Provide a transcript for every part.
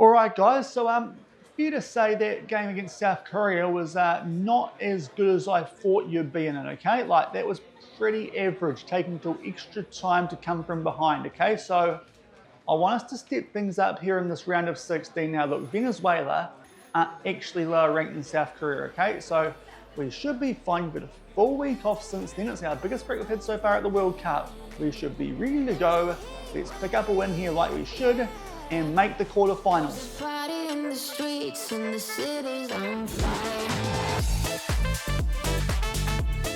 Alright guys, so fair to say that game against South Korea was not as good as I thought you'd be in it, okay? Like that was pretty average, taking till extra time to come from behind, okay? So I want us to step things up here in this round of 16 now. Look, Venezuela are actually lower ranked than South Korea, okay? So we should be fine. We've got a full week off since then. It's our biggest break we've had so far at the World Cup. We should be ready to go. Let's pick up a win here like we should and make the quarterfinals. Party in the streets and the city's on fire.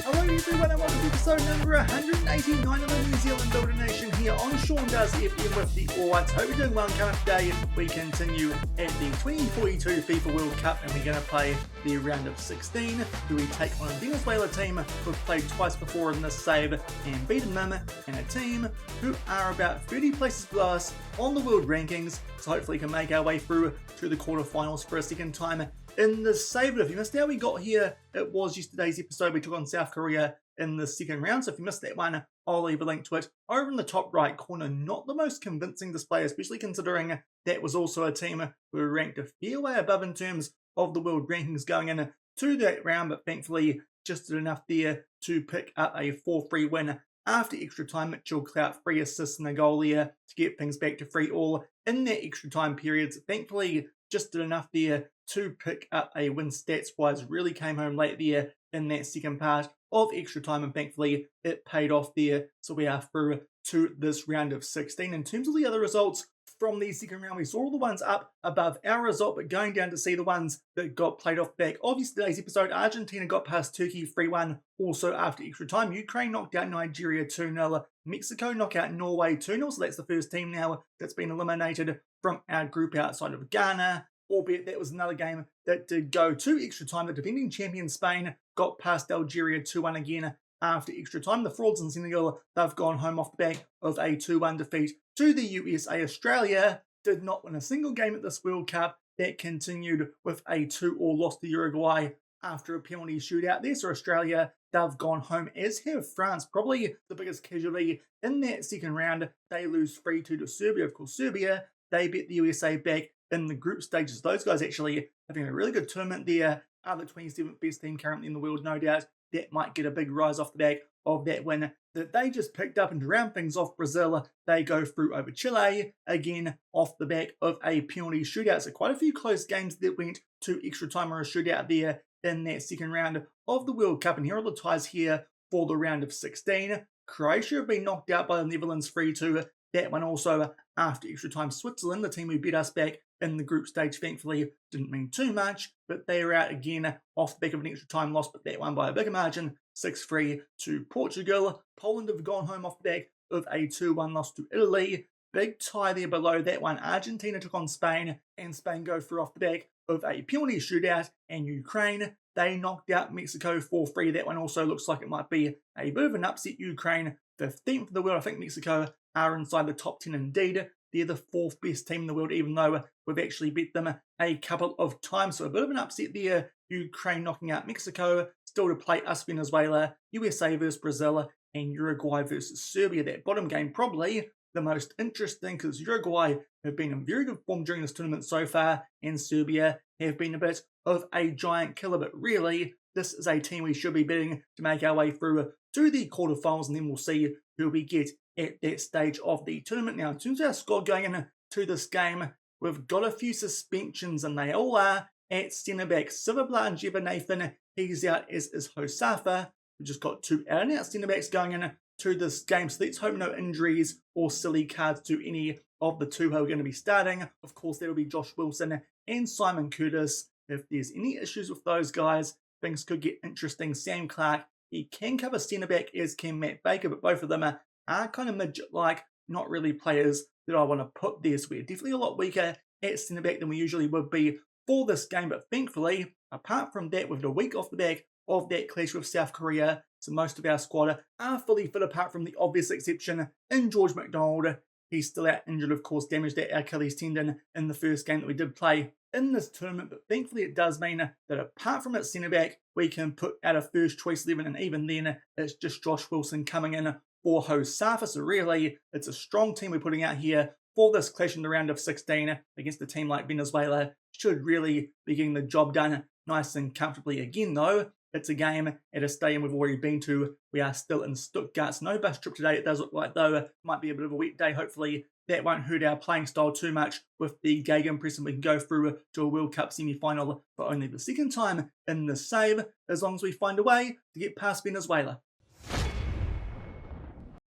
Hello everyone and welcome to episode number 189 of the New Zealand Builder Nation here on Shaun Does FM with the All Whites. Hope you're doing well and coming today. We continue at the 2042 FIFA World Cup and we're going to play the round of 16 where we take on a Venezuela team who've played twice before in this save and beaten them, and a team who are about 30 places below us on the world rankings, so hopefully can make our way through to the quarterfinals for a second time in the save. If you missed how we got here, it was yesterday's episode. We took on South Korea in the second round, so if you missed that one, I'll leave a link to it over in the top right corner. Not the most convincing display, especially considering that was also a team who were ranked a fair way above in terms of the world rankings going into that round, but thankfully just did enough there to pick up a 4-3 win after extra time. Mitchell Clout 3 assists and a goal there to get things back to 3-3 in that extra time period. So thankfully just did enough there to pick up a win stats wise. Really came home late there in that second part of extra time, and thankfully it paid off there. So we are through to this round of 16. In terms of the other results from the second round, we saw all the ones up above our result, but going down to see the ones that got played off back of yesterday's episode. Argentina got past Turkey 3-1 also after extra time. Ukraine knocked out Nigeria 2-0. Mexico knocked out Norway 2-0, so that's the first team now that's been eliminated from our group outside of Ghana, albeit that was another game that did go to extra time. The defending champion Spain got past Algeria 2-1 again after extra time. The frauds in Senegal, they've gone home off the back of a 2-1 defeat to the USA. Australia did not win a single game at this World Cup. That continued with a 2-2 loss to Uruguay after a penalty shootout there. So Australia, they've gone home, as have France, probably the biggest casualty in that second round. They lose 3-2 to Serbia. Of course, Serbia, they beat the USA back in the group stages. Those guys actually having a really good tournament there. Are the 27th best team currently in the world, no doubt. That might get a big rise off the back of that win that they just picked up. And to round things off, Brazil, they go through over Chile, again off the back of a penalty shootout. So quite a few close games that went to extra time or a shootout there in that second round of the World Cup. And here are the ties here for the round of 16. Croatia have been knocked out by the Netherlands 3-2. That one also after extra time. Switzerland, the team who beat us back in the group stage, thankfully didn't mean too much, but they are out again off the back of an extra time loss, but that one by a bigger margin, 6-3 to Portugal. Poland have gone home off the back of a 2-1 loss to Italy. Big tie there below that one. Argentina took on Spain, and Spain go through off the back of a penalty shootout, and Ukraine, they knocked out Mexico 4-3. That one also looks like it might be a bit of an upset. Ukraine, 15th of the world. I think Mexico are inside the top 10 indeed. They're the 4th best team in the world, even though we've actually beat them a couple of times. So a bit of an upset there. Ukraine knocking out Mexico. Still to play us, Venezuela, USA versus Brazil, and Uruguay versus Serbia. That bottom game probably the most interesting, because Uruguay have been in very good form during this tournament so far, and Serbia have been a bit of a giant killer. But really, this is a team we should be beating to make our way through to the quarterfinals, and then we'll see who we get at that stage of the tournament. Now, in terms of our squad going into this game, we've got a few suspensions, and they all are at centre-back. Silverblatt and Nathan, he's out, as is Hosafa. We've just got 2 out-and-out centre-backs going into this game, so let's hope no injuries or silly cards to any of the 2 who are going to be starting. Of course, that'll be Josh Wilson and Simon Curtis. If there's any issues with those guys, things could get interesting. Sam Clark, he can cover centre-back, as can Matt Baker, but both of them are kind of midget-like, not really players that I want to put there. So we're definitely a lot weaker at centre-back than we usually would be for this game. But thankfully, apart from that, with the week off the back of that clash with South Korea, so most of our squad are fully fit, apart from the obvious exception in George McDonald. He's still out injured, of course, damaged that Achilles tendon in the first game that we did play in this tournament. But thankfully it does mean that apart from at centre-back, we can put out a first choice 11, and even then it's just Josh Wilson coming in for Hosafa. So really, it's a strong team we're putting out here for this clash in the round of 16 against a team like Venezuela. Should really be getting the job done nice and comfortably. Again though, it's a game at a stadium we've already been to. We are still in Stuttgart. No bus trip today, it does look like, though. It might be a bit of a wet day. Hopefully that won't hurt our playing style too much with the gegenpress, and we can go through to a World Cup semi-final for only the second time in the save, as long as we find a way to get past Venezuela.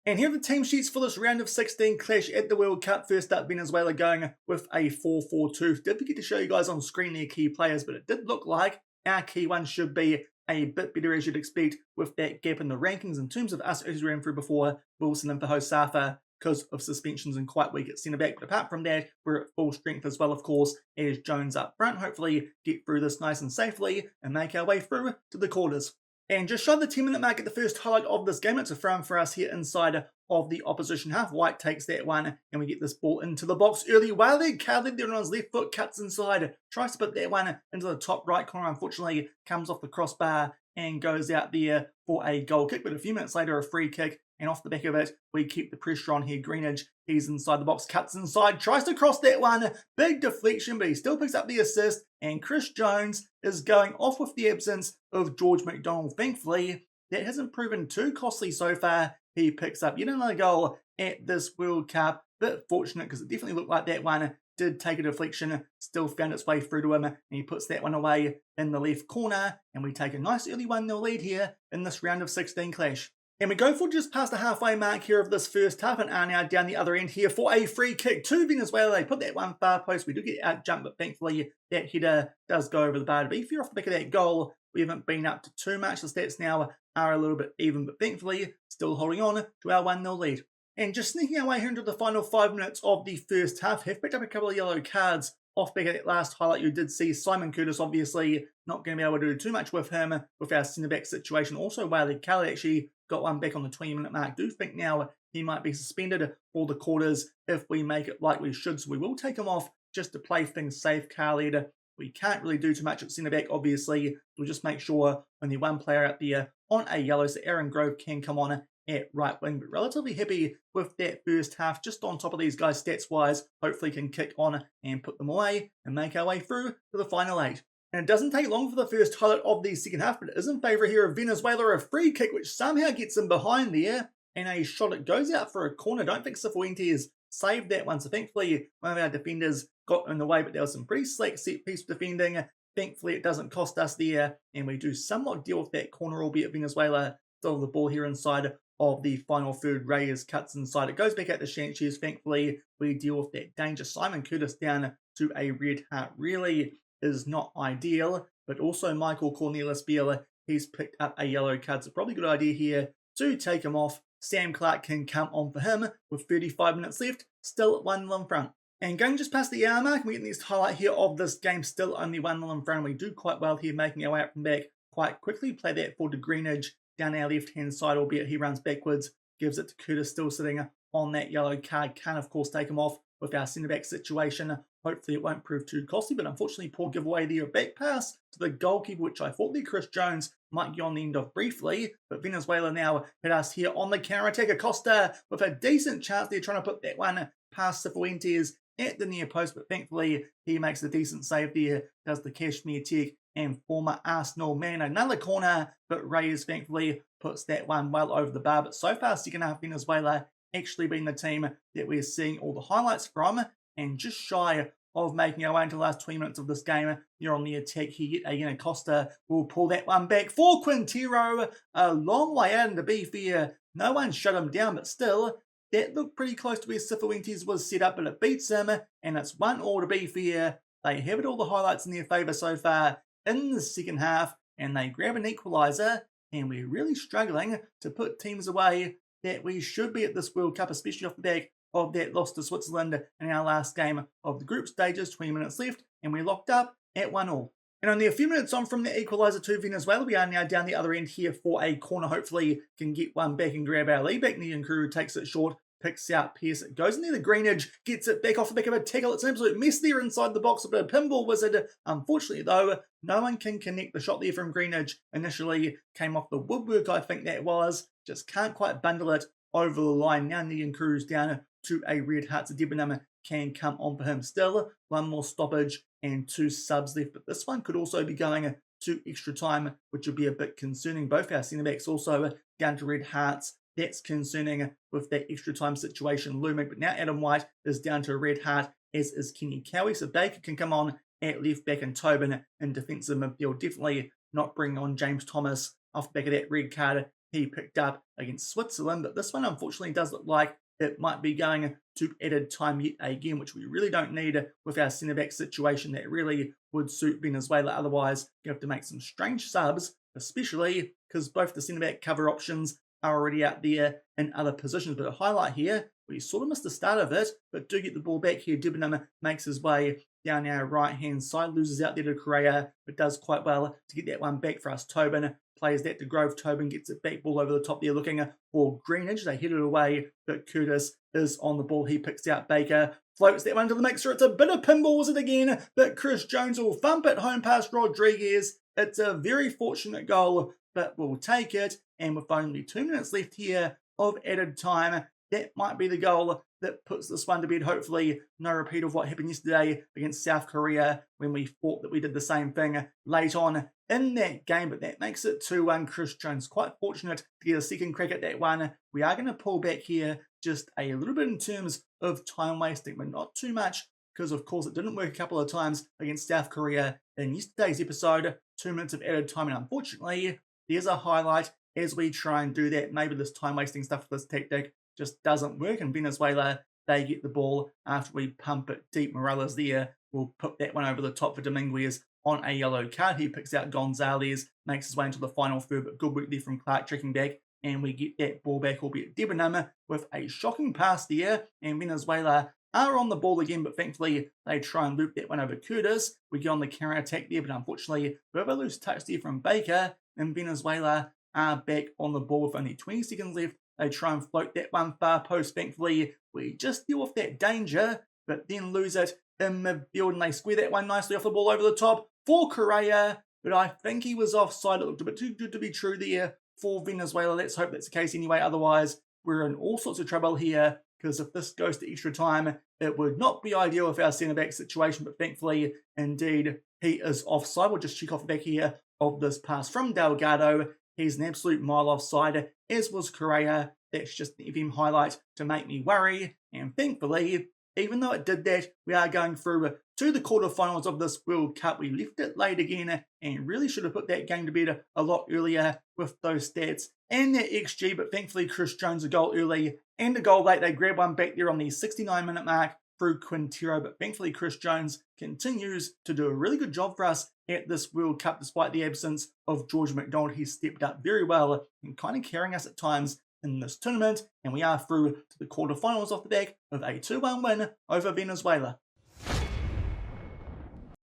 And here are the team sheets for this round of 16 clash at the World Cup. First up, Venezuela going with a 4-4-2. Did forget to show you guys on screen their key players, but it did look like our key one should be a bit better, as you'd expect, with that gap in the rankings in terms of us, as we ran through before, Wilson and Fahosafa, because of suspensions and quite weak at centre back. But apart from that, we're at full strength as well, of course, as Jones up front. Hopefully get through this nice and safely and make our way through to the quarters. And just shy the 10-minute mark at the first highlight of this game. It's a throw for us here inside of the opposition half. White takes that one, and we get this ball into the box early. Wiley Khaled there on his left foot, cuts inside, tries to put that one into the top right corner. Unfortunately, comes off the crossbar and goes out there for a goal kick. But a few minutes later, a free kick, and off the back of it, we keep the pressure on here. Greenidge, he's inside the box, cuts inside, tries to cross that one. Big deflection, but he still picks up the assist. And Chris Jones is going off with the absence of George McDonald. Thankfully, that hasn't proven too costly so far. He picks up yet another goal at this World Cup. Bit fortunate, because it definitely looked like that one did take a deflection, still found its way through to him, and he puts that one away in the left corner, and we take a nice early 1-0 lead here in this round of 16 clash. And we go for just past the halfway mark here of this first half, and are now down the other end here for a free kick to Venezuela. They put that one far post. We do get out jump, but thankfully that header does go over the bar. To be fair, off the back of that goal, we haven't been up to too much. The stats now are a little bit even, but thankfully still holding on to our 1-0 lead. And just sneaking our way here into the final 5 minutes of the first half, have picked up a couple of yellow cards. Off back of that last highlight, you did see Simon Curtis, obviously not going to be able to do too much with him with our centre-back situation. Also, Wiley Khaled actually got one back on the 20-minute mark. Do think now he might be suspended for the quarters if we make it like we should. So we will take him off just to play things safe. Khaled, we can't really do too much at centre-back, obviously. We'll just make sure only one player out there on a yellow, so Aaron Grove can come on at right wing. But relatively happy with that first half, just on top of these guys stats-wise. Hopefully can kick on and put them away and make our way through to the final 8. And it doesn't take long for the first highlight of the second half, but it is in favour here of Venezuela. A free kick which somehow gets him behind there, and a shot. It goes out for a corner. Don't think Cifuentes saved that one, so thankfully one of our defenders got in the way, but there was some pretty slack set piece defending. Thankfully it doesn't cost us there, and we do somewhat deal with that corner, albeit Venezuela still the ball here inside of the final third. Reyes cuts inside. It goes back out to Sanchez. Thankfully we deal with that danger. Simon Curtis down to a red heart. Really is not ideal, but also Michael Cornelis Biela, he's picked up a yellow card, so probably a good idea here to take him off. Sam Clark can come on for him with 35 minutes left, still at 1-0 in front. And going just past the hour mark, we get the next highlight here of this game, still only 1-0 in front. We do quite well here, making our way up from back quite quickly. Play that forward to Greenidge down our left-hand side, albeit he runs backwards, gives it to Curtis, still sitting on that yellow card. Can, of course, take him off with our centre-back situation. Hopefully it won't prove too costly, but unfortunately poor giveaway there. Back pass to the goalkeeper, which I thought that Chris Jones might get on the end of briefly, but Venezuela now hit us here on the counter-attack. Acosta with a decent chance there, trying to put that one past Cifuentes at the near post, but thankfully he makes a decent save there, does the Kashmir Tech and former Arsenal man. Another corner, but Reyes thankfully puts that one well over the bar. But so far, second half, Venezuela actually being the team that we're seeing all the highlights from, and just shy of making our way into the last 20 minutes of this game. You're on the attack here. Again, Acosta will pull that one back for Quintero. A long way out, and to be fair, no one shut him down, but still, that looked pretty close to where Cifuentes was set up, but it beats him, and it's 1-1 to be fair. They have it all the highlights in their favour so far in the second half, and they grab an equaliser, and we're really struggling to put teams away that we should be at this World Cup, especially off the back of that loss to Switzerland in our last game of the group stages. 20 minutes left, and we're locked up at 1-1. And only a few minutes on from the equaliser to Venezuela, we are now down the other end here for a corner. Hopefully can get one back and grab our lead back. Niankuru takes it short, picks out Pierce. It goes in there. The Greenidge gets it back off the back of a tackle. It's an absolute mess there inside the box of a pinball wizard. Unfortunately, though, no one can connect. The shot there from Greenidge initially came off the woodwork, I think that was. Just can't quite bundle it over the line. Now Niankuru's down to a red heart. So Debenham can come on for him still. One more stoppage and 2 subs left, but this one could also be going to extra time, which would be a bit concerning. Both our centre-backs also down to red hearts. That's concerning with that extra time situation looming. But now Adam White is down to a red heart, as is Kenny Cowie. So Baker can come on at left back and Tobin in defensive midfield. Definitely not bringing on James Thomas off the back of that red card he picked up against Switzerland. But this one unfortunately does look like it might be going to added time yet again, which we really don't need with our centre-back situation. That really would suit Venezuela. Otherwise, you have to make some strange subs, especially because both the centre-back cover options are already out there in other positions. But a highlight here, we sort of missed the start of it, but do get the ball back here. Debenham makes his way down our right-hand side, loses out there to Correa, but does quite well to get that one back for us. Tobin plays that to Grove. Tobin gets it back, ball over the top there, looking for Greenwich. They head it away, but Curtis is on the ball. He picks out Baker, floats that one to the mixer. It's a bit of pinballs it again, but Chris Jones will thump it home past Rodriguez. It's a very fortunate goal, but we'll take it. And with only 2 minutes left here of added time, that might be the goal that puts this one to bed. Hopefully, no repeat of what happened yesterday against South Korea when we thought that we did the same thing late on in that game. But that makes it 2-1. Chris Jones quite fortunate to get a second crack at that one. We are going to pull back here just a little bit in terms of time wasting, but not too much, because of course it didn't work a couple of times against South Korea in yesterday's episode. 2 minutes of added time, and unfortunately, there's a highlight as we try and do that. Maybe this time wasting stuff with this tactic just doesn't work. In Venezuela, they get the ball after we pump it deep. Morales there will put that one over the top for Dominguez on a yellow card. He picks out Gonzalez, makes his way into the final third, but good work there from Clark checking back, and we get that ball back, albeit Debenham with a shocking pass there, and Venezuela are on the ball again, but thankfully they try and loop that one over Curtis. We get on the counter-attack there, but unfortunately we have a loose touch there from Baker, and Venezuela are back on the ball with only 20 seconds left. They try and float that one far post. Thankfully, we just deal with that danger, but then lose it in midfield, and they square that one nicely off the ball over the top for Correa, but I think he was offside. It looked a bit too good to be true there for Venezuela. Let's hope that's the case anyway. Otherwise, we're in all sorts of trouble here, because if this goes to extra time, it would not be ideal with our centre-back situation, but thankfully, indeed, he is offside. We'll just check off the back here of this pass from Delgado. He's an absolute mile offside, as was Correa. That's just the FM highlight to make me worry. And thankfully, even though it did that, we are going through to the quarterfinals of this World Cup. We left it late again and really should have put that game to bed a lot earlier with those stats and that XG. But thankfully, Chris Jones a goal early and a goal late. They grab one back there on the 69-minute mark through Quintero. But thankfully, Chris Jones continues to do a really good job for us at this World Cup, despite the absence of George McDonald. He's stepped up very well and kind of carrying us at times in this tournament, and we are through to the quarterfinals off the back of a 2-1 win over Venezuela.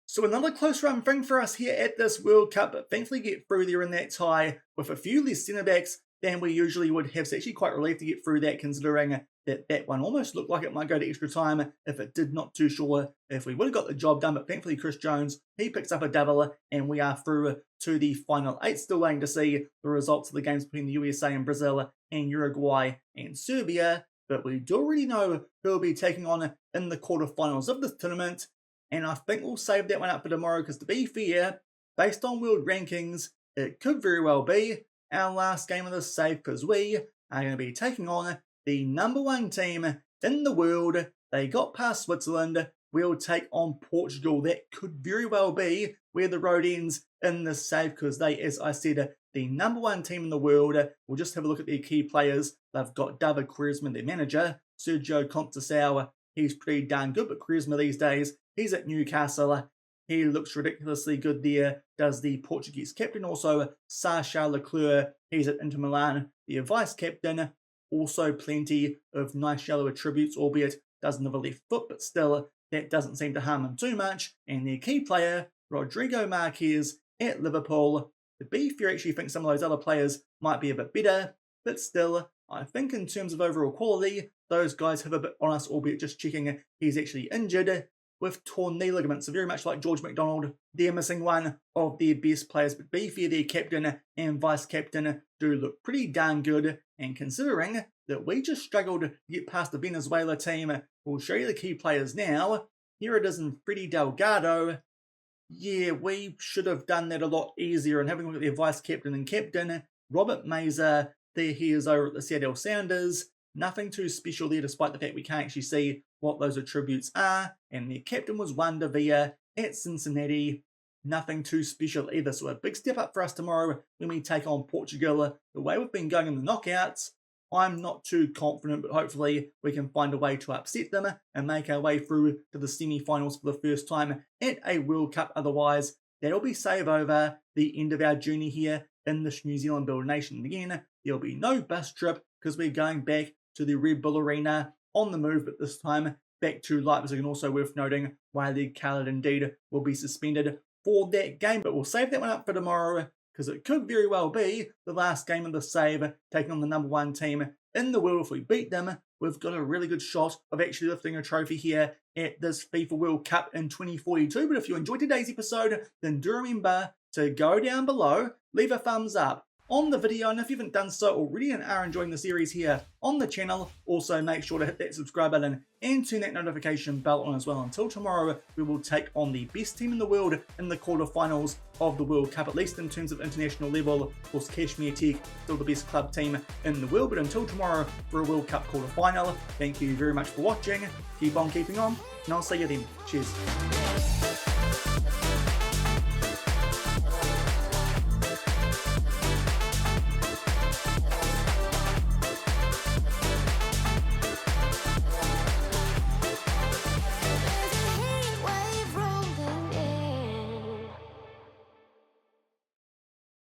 So another close run thing for us here at this World Cup, but thankfully get through there in that tie with a few less centre-backs than we usually would have. So actually quite relieved to get through that, considering that one almost looked like it might go to extra time if it did. Not too sure if we would have got the job done, but thankfully Chris Jones, he picks up a double, and we are through to the final 8. Still waiting to see the results of the games between the USA and Brazil and Uruguay and Serbia, but we do already know who will be taking on in the quarterfinals of this tournament, and I think we'll save that one up for tomorrow, because to be fair, based on world rankings, it could very well be our last game of the save, because we are going to be taking on the #1 team in the world. They got past Switzerland. We'll take on Portugal. That could very well be where the road ends in the save, because they, as I said, the #1 team in the world. We'll just have a look at their key players. They've got David Quaresma, their manager. Sergio Conceição, he's pretty darn good, but Quaresma these days, he's at Newcastle. He looks ridiculously good there, does the Portuguese captain. Also, Sacha Leclerc, he's at Inter Milan, their vice-captain. Also plenty of nice yellow attributes, albeit doesn't have a left foot, but still, that doesn't seem to harm him too much. And their key player, Rodrigo Marquez at Liverpool. To be fair, I actually think some of those other players might be a bit better, but still, I think in terms of overall quality, those guys have a bit on us, albeit just checking he's actually injured with torn knee ligaments. So very much like George McDonald, they're missing one of their best players, but be fair, their captain and vice-captain do look pretty darn good, and considering that we just struggled to get past the Venezuela team We'll show you the key players now. Here it is in Freddie Delgado. Yeah, we should have done that a lot easier. And having a look at their vice captain and captain, Robert Mazer, there he is over at the Seattle Sounders. Nothing too special there, despite the fact we can't actually see what those attributes are. And their captain was Wander Villa at Cincinnati. Nothing too special either. So a big step up for us tomorrow when we take on Portugal. The way we've been going in the knockouts, I'm not too confident, but hopefully we can find a way to upset them and make our way through to the semi-finals for the first time at a World Cup. Otherwise, that'll be save over the end of our journey here in this New Zealand Builder Nation. And again, there'll be no bus trip because we're going back to the Red Bull Arena on the move, but this time back to Leipzig. And also worth noting, Wiley Khaled indeed will be suspended for that game, but we'll save that one up for tomorrow because it could very well be the last game of the save, taking on the #1 team in the world. If we beat them, we've got a really good shot of actually lifting a trophy here at this FIFA World Cup in 2042. But if you enjoyed today's episode, then do remember to go down below, leave a thumbs up on the video, and if you haven't done so already and are enjoying the series here on the channel, also make sure to hit that subscribe button and turn that notification bell on as well. Until tomorrow, we will take on the best team in the world in the quarterfinals of the World Cup, at least in terms of international level. Of course, Kashmir Tech, still the best club team in the world, but until tomorrow for a World Cup quarterfinal, thank you very much for watching, keep on keeping on, and I'll see you then. Cheers.